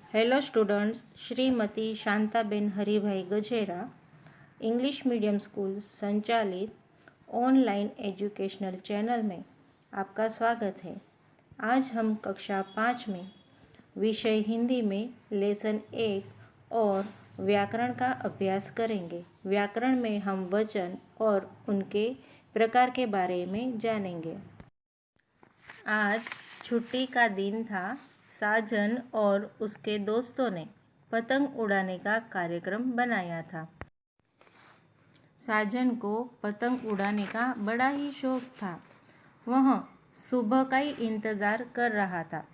Hello students, Shrimati Shantaben Haribhai Gajera English medium school संचालित online educational channel में आपका स्वागत है। आज हम कक्षा 5 में विषय हिंदी में लेसन 1 और व्याकरण का अभ्यास करेंगे। व्याकरण में हम वचन और उनके प्रकार के बारे में जानेंगे। आज छुट्टी का दिन था। साजन और उसके दोस्तों ने पतंग उड़ाने का कार्यक्रम बनाया था। साजन को पतंग उड़ाने का बड़ा ही शौक था। वह सुबह का ही इंतज़ार कर रहा था।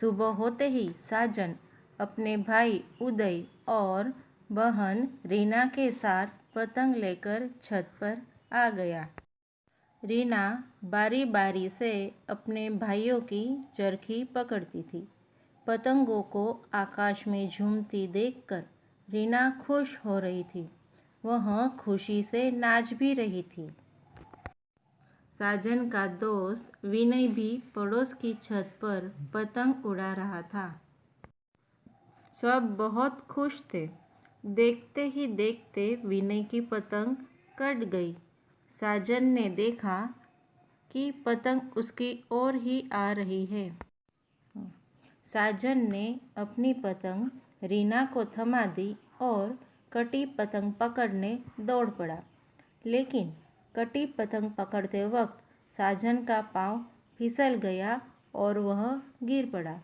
सुबह होते ही साजन अपने भाई उदय और बहन रीना के साथ पतंग लेकर छत पर आ गया। रीना बारी बारी से अपने भाइयों की चरखी पकड़ती थी। पतंगों को आकाश में झूमती देखकर रीना खुश हो रही थी। वह खुशी से नाच भी रही थी। साजन का दोस्त विनय भी पड़ोस की छत पर पतंग उड़ा रहा था। सब बहुत खुश थे। देखते ही देखते विनय की पतंग कट गई। साजन ने देखा कि पतंग उसकी ओर ही आ रही है। साजन ने अपनी पतंग रीना को थमा दी और कटी पतंग पकड़ने दौड़ पड़ा। लेकिन कटी पतंग पकड़ते वक्त साजन का पांव फिसल गया और वह गिर पड़ा।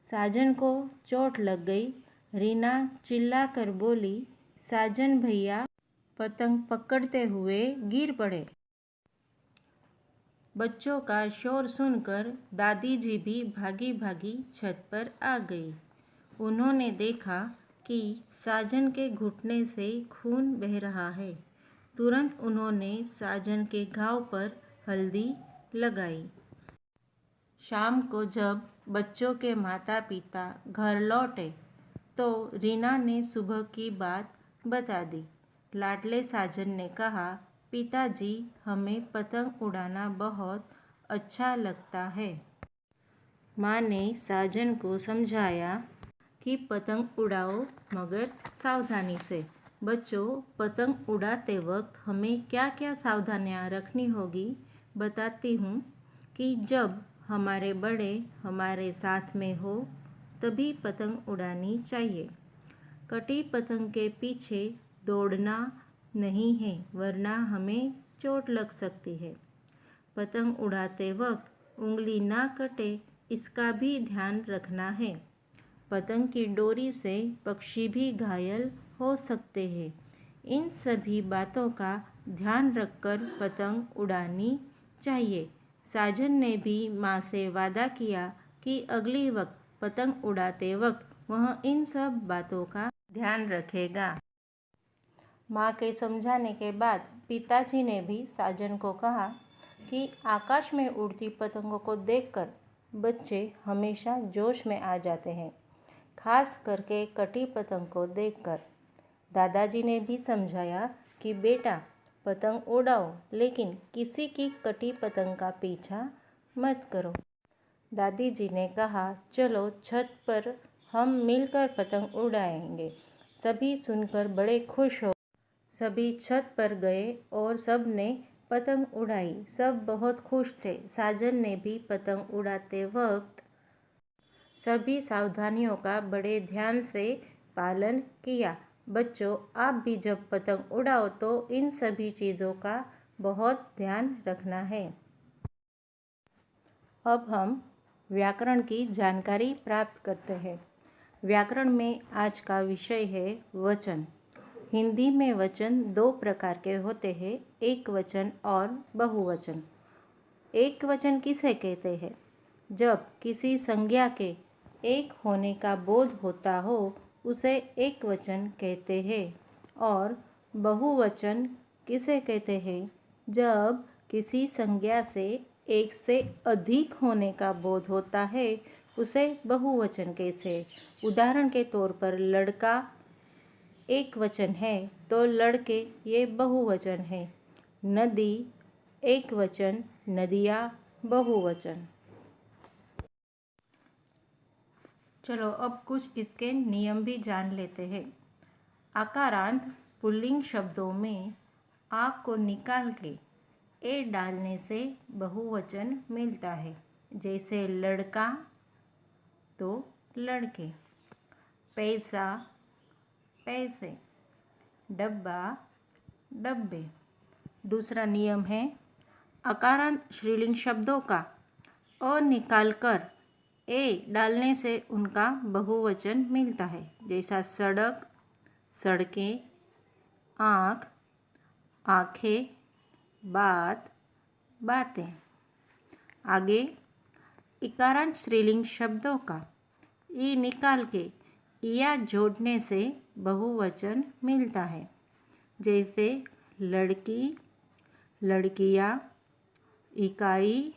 साजन को चोट लग गई। रीना चिल्लाकर बोली, साजन भैया पतंग पकड़ते हुए गिर पड़े। बच्चों का शोर सुनकर दादी जी भी भागी भागी छत पर आ गई। उन्होंने देखा कि साजन के घुटने से खून बह रहा है। तुरंत उन्होंने साजन के घाव पर हल्दी लगाई। शाम को जब बच्चों के माता पिता घर लौटे तो रीना ने सुबह की बात बता दी। लाडले साजन ने कहा, पिताजी, हमें पतंग उड़ाना बहुत अच्छा लगता है। माँ ने साजन को समझाया कि पतंग उड़ाओ मगर सावधानी से। बच्चों, पतंग उड़ाते वक्त हमें क्या क्या सावधानियाँ रखनी होगी बताती हूँ कि जब हमारे बड़े हमारे साथ में हो तभी पतंग उड़ानी चाहिए। कटी पतंग के पीछे दौड़ना नहीं है वरना हमें चोट लग सकती है। पतंग उड़ाते वक्त उंगली ना कटे इसका भी ध्यान रखना है। पतंग की डोरी से पक्षी भी घायल हो सकते हैं। इन सभी बातों का ध्यान रखकर पतंग उड़ानी चाहिए। साजन ने भी माँ से वादा किया कि अगली वक्त पतंग उड़ाते वक्त वह इन सब बातों का ध्यान रखेगा। माँ के समझाने के बाद पिताजी ने भी साजन को कहा कि आकाश में उड़ती पतंगों को देखकर बच्चे हमेशा जोश में आ जाते हैं, खास करके कटी पतंग को देखकर। दादाजी ने भी समझाया कि बेटा, पतंग उड़ाओ लेकिन किसी की कटी पतंग का पीछा मत करो। दादी जी ने कहा, चलो छत पर हम मिलकर पतंग उड़ाएंगे। सभी सुनकर बड़े खुश हो। सभी छत पर गए और सब ने पतंग उड़ाई। सब बहुत खुश थे। साजन ने भी पतंग उड़ाते वक्त सभी सावधानियों का बड़े ध्यान से पालन किया। बच्चों, आप भी जब पतंग उड़ाओ तो इन सभी चीज़ों का बहुत ध्यान रखना है। अब हम व्याकरण की जानकारी प्राप्त करते हैं। व्याकरण में आज का विषय है वचन। हिंदी में वचन दो प्रकार के होते हैं, एक वचन और बहुवचन। एक वचन किसे कहते हैं? जब किसी संज्ञा के एक होने का बोध होता हो उसे एक वचन कहते हैं। और बहुवचन किसे कहते हैं? जब किसी संज्ञा से एक से अधिक होने का बोध होता है उसे बहुवचन कहते हैं। उदाहरण के तौर पर लड़का एक वचन है तो लड़के ये बहुवचन है। नदी एक वचन, नदियाँ बहुवचन। चलो अब कुछ इसके नियम भी जान लेते हैं। आकारांत पुल्लिंग शब्दों में आ को निकाल के ए डालने से बहुवचन मिलता है। जैसे लड़का तो लड़के, पैसा पैसे, डब्बा डब्बे। दूसरा नियम है आकारांत स्त्रीलिंग शब्दों का अ निकालकर ए डालने से उनका बहुवचन मिलता है। जैसा सड़क सड़कें, आँख आँखें, बात बातें। आगे इकारांत स्त्रीलिंग शब्दों का ई निकाल के या जोड़ने से बहुवचन मिलता है। जैसे लड़की लड़कियाँ, इकाई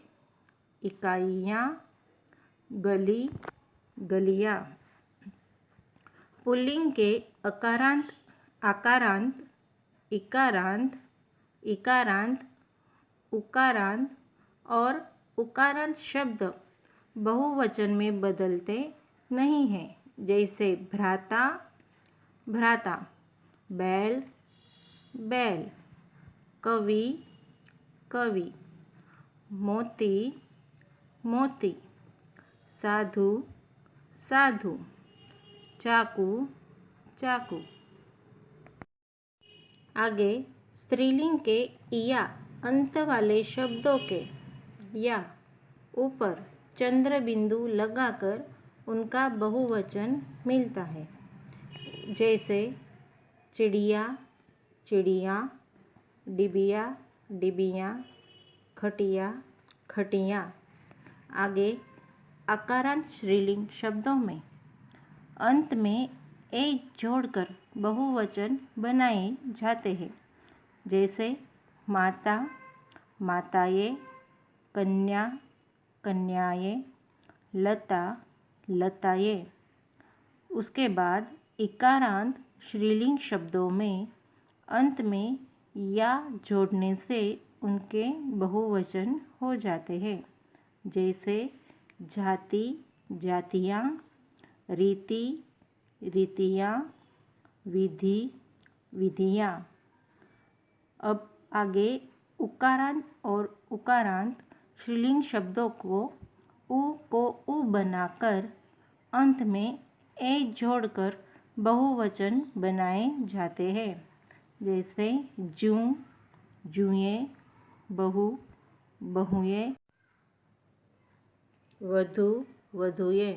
इकाइयाँ, गली गलियाँ। पुल्लिंग के अकारांत आकारांत, इकारांत इकारांत, उकारांत और उकारांत शब्द बहुवचन में बदलते नहीं हैं। जैसे भ्राता भ्राता, बैल बैल, कवि कवि, मोती मोती, साधु साधु, चाकू चाकू। आगे स्त्रीलिंग के या अंत वाले शब्दों के या ऊपर चंद्र बिंदु लगाकर उनका बहुवचन मिलता है। जैसे चिड़िया चिड़िया, डिबिया डिबिया, खटिया खटियाँ। आगे आकारांत स्त्रीलिंग शब्दों में अंत में ए जोड़कर बहुवचन बनाए जाते हैं। जैसे माता माताएँ, कन्या कन्याएँ, लता लताएँ। उसके बाद इकारांत स्त्रीलिंग शब्दों में अंत में या जोड़ने से उनके बहुवचन हो जाते हैं। जैसे जाति जातियाँ, रीति रीतियाँ, विधि विधियाँ। अब आगे उकारांत और उकारांत स्त्रीलिंग शब्दों को उ बनाकर अंत में ए जोड़कर बहुवचन बनाए जाते हैं। जैसे जूं जूएं, बहू बहुएं, वधू वधुएं।